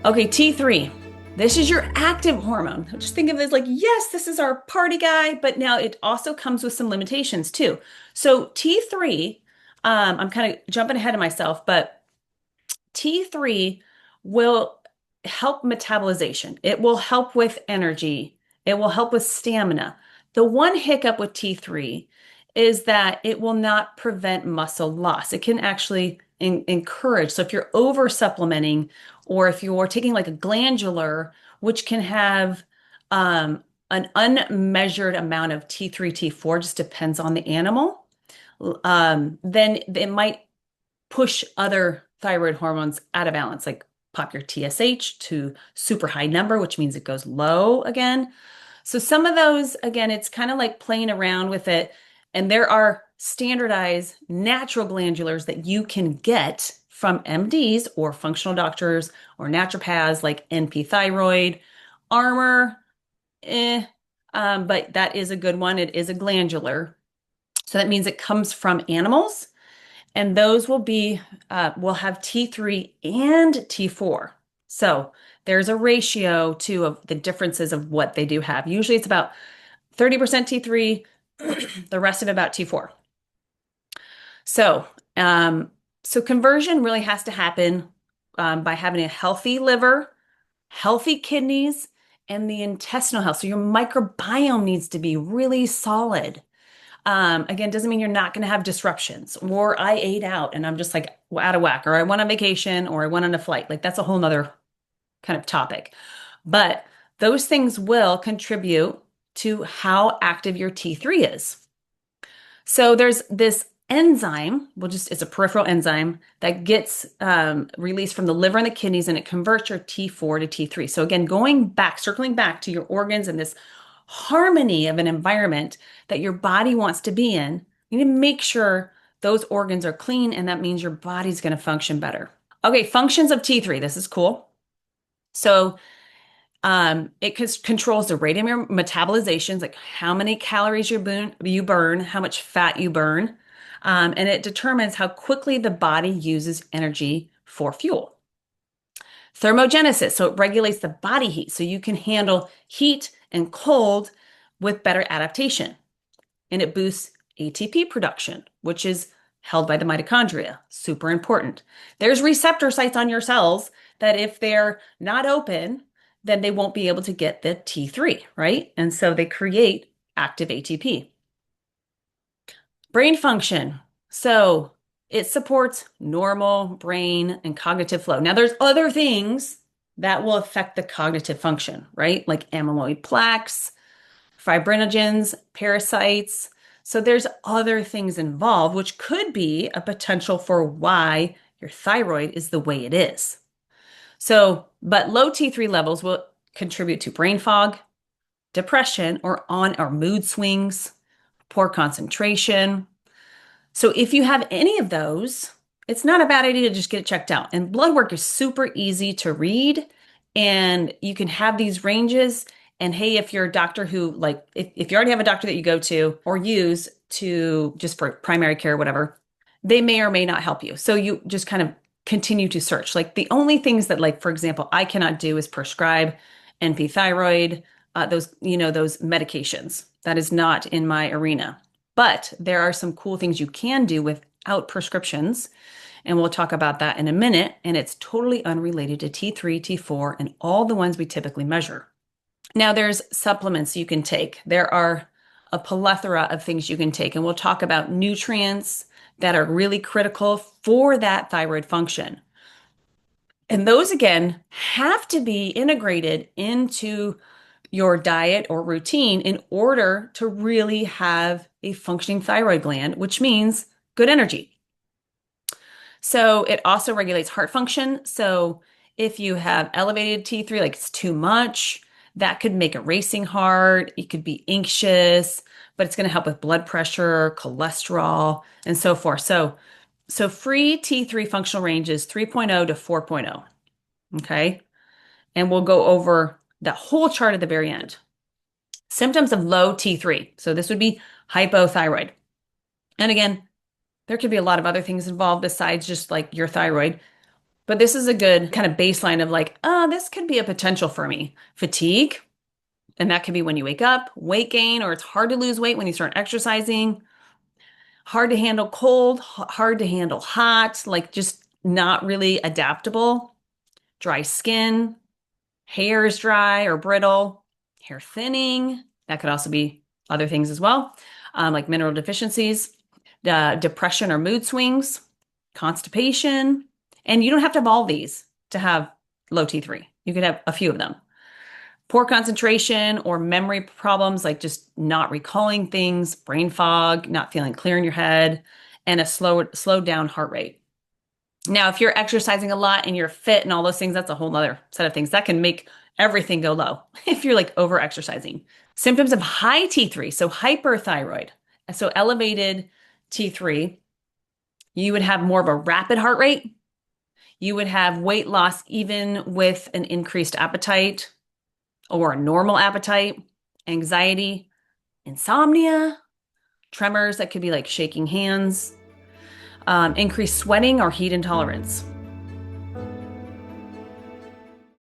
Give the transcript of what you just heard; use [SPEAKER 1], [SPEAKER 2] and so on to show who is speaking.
[SPEAKER 1] Okay, T3. This is your active hormone. Just think of it as like, yes, this is our party guy, but now it also comes with some limitations too. So T3, I'm kind of jumping ahead of myself, but T3 will help metabolization. It will help with energy. It will help with stamina. The one hiccup with T3 is that it will not prevent muscle loss. It can actually encourage. So if you're over supplementing or if you're taking like a glandular, which can have an unmeasured amount of T3, T4, just depends on the animal, then it might push other thyroid hormones out of balance, like pop your TSH to super high number, which means it goes low again. So some of those, again, it's kind of like playing around with it. And there are standardized natural glandulars that you can get from MDs or functional doctors or naturopaths like NP Thyroid, Armor, eh, but that is a good one. It is a glandular. So that means it comes from animals and those will have T3 and T4. So there's a ratio too of the differences of what they do have. Usually it's about 30% T3, the rest of it about T4. So, so conversion really has to happen by having a healthy liver, healthy kidneys, and the intestinal health. So your microbiome needs to be really solid. Again, doesn't mean you're not going to have disruptions or I ate out and I'm just like out of whack or I went on vacation or I went on a flight. Like that's a whole nother kind of topic. But those things will contribute to how active your T3 is. So there's this enzyme, it's a peripheral enzyme that gets released from the liver and the kidneys and it converts your T4 to T3. So again, circling back to your organs and this harmony of an environment that your body wants to be in, you need to make sure those organs are clean and that means your body's going to function better. Okay, functions of T3. This is cool. So it controls the rate of your metabolizations, like how many calories you burn, how much fat you burn, and it determines how quickly the body uses energy for fuel. Thermogenesis, so it regulates the body heat, so you can handle heat and cold with better adaptation. And it boosts ATP production, which is held by the mitochondria. Super important. There's receptor sites on your cells that if they're not open, then they won't be able to get the T3, right? And so they create active ATP. Brain function. So it supports normal brain and cognitive flow. Now, there's other things that will affect the cognitive function, right? Like amyloid plaques, fibrinogens, parasites. So there's other things involved, which could be a potential for why your thyroid is the way it is. So, but low T3 levels will contribute to brain fog, depression, or mood swings, poor concentration. So if you have any of those, it's not a bad idea to just get it checked out. And blood work is super easy to read, and you can have these ranges. And hey, if you're a doctor who like, if you already have a doctor that you go to or use to just for primary care, whatever, they may or may not help you. So you just kind of continue to search. Like the only things that, like, for example, I cannot do is prescribe NP thyroid, those medications. That is not in my arena. But there are some cool things you can do without prescriptions. And we'll talk about that in a minute. And it's totally unrelated to T3, T4, and all the ones we typically measure. Now, there's supplements you can take. There are a plethora of things you can take. And we'll talk about nutrients that are really critical for that thyroid function. And those, again, have to be integrated into your diet or routine in order to really have a functioning thyroid gland, which means good energy. So it also regulates heart function. So if you have elevated T3, like it's too much, that could make a racing heart. You could be anxious, but it's going to help with blood pressure, cholesterol, and so forth. So free T3 functional range is 3.0 to 4.0. Okay. And we'll go over that whole chart at the very end. Symptoms of low T3. So this would be hypothyroid. And again, there could be a lot of other things involved besides just like your thyroid. But this is a good kind of baseline of like, oh, this could be a potential for me. Fatigue, and that could be when you wake up, weight gain, or it's hard to lose weight when you start exercising, hard to handle cold, hard to handle hot, like just not really adaptable, dry skin, hair is dry or brittle, hair thinning. That could also be other things as well, like mineral deficiencies, depression or mood swings, constipation. And you don't have to have all these to have low T3. You could have a few of them. Poor concentration or memory problems, like just not recalling things, brain fog, not feeling clear in your head, and a slowed down heart rate. Now, if you're exercising a lot and you're fit and all those things, that's a whole other set of things that can make everything go low if you're like over exercising. Symptoms of high T3, so hyperthyroid, so elevated T3, you would have more of a rapid heart rate. You would have weight loss even with an increased appetite or a normal appetite, anxiety, insomnia, tremors that could be like shaking hands, increased sweating or heat intolerance.